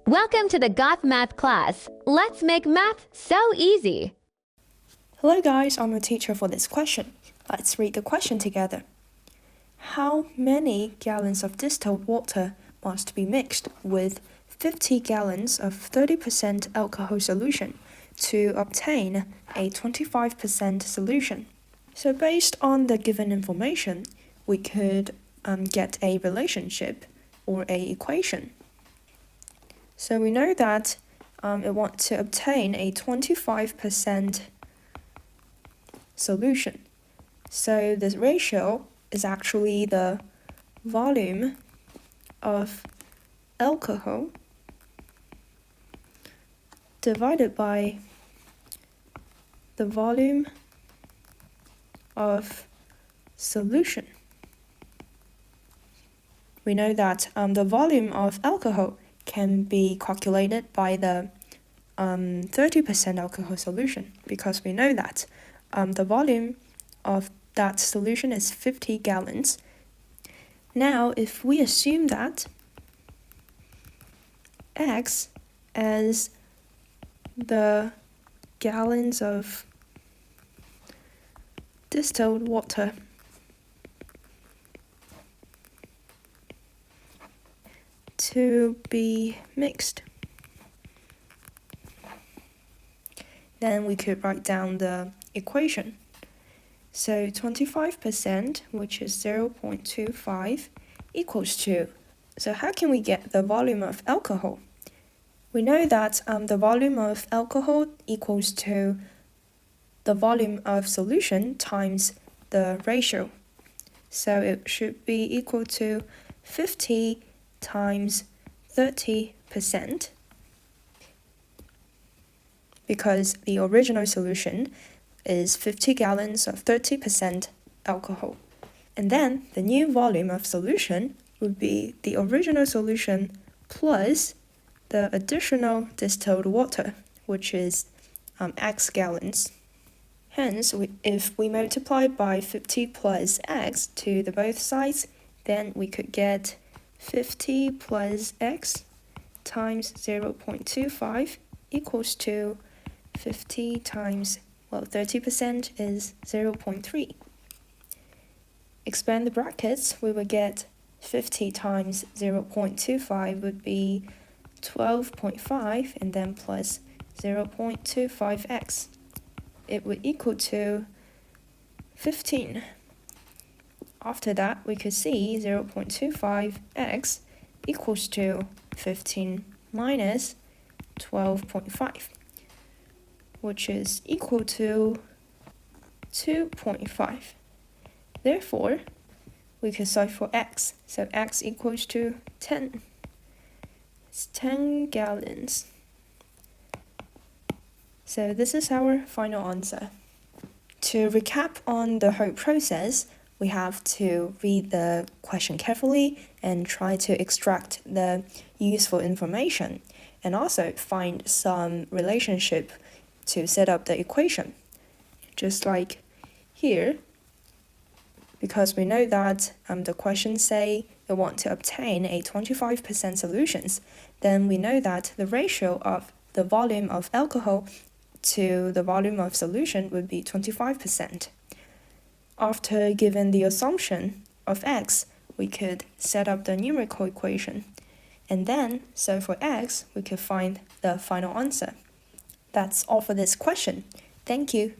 Welcome to the Gauthmath class. Let's make math so easy. Hello guys, I'm your teacher for this question. Let's read the question together. How many gallons of distilled water must be mixed with 50 gallons of 30% alcohol solution to obtain a 25% solution? So based on the given information, we could get a relationship or a equation. So we know that we want to obtain a 25% solution. So this ratio is actually the volume of alcohol divided by the volume of solution. We know that the volume of alcohol can be calculated by the 30% alcohol solution, because we know that the volume of that solution is 50 gallons. Now, if we assume that X as the gallons of distilled water to be mixed, then we could write down the equation. So 25%, which is 0.25, equals to, so how can we get the volume of alcohol? We know that the volume of alcohol equals to the volume of solution times the ratio. So it should be equal to 50 times 30%, because the original solution is 50 gallons of 30% alcohol. And then the new volume of solution would be the original solution plus the additional distilled water, which is X gallons. Hence, if we multiply by 50 plus X to the both sides, then we could get 50 plus X times 0.25 equals to 50 times, 30% is 0.3. Expand the brackets, we will get 50 times 0.25 would be 12.5, and then plus 0.25x. It would equal to 15. After that, we could see 0.25x equals to 15 minus 12.5, which is equal to 2.5. Therefore, we can solve for x. So x equals to 10. It's 10 gallons. So this is our final answer. To recap on the whole process, we have to read the question carefully and try to extract the useful information, and also find some relationship to set up the equation. Just like here, because we know that the questions say we want to obtain a 25% solutions, then we know that the ratio of the volume of alcohol to the volume of solution would be 25%. After given the assumption of x, we could set up the numerical equation, and then, so for x, we could find the final answer. That's all for this question. Thank you.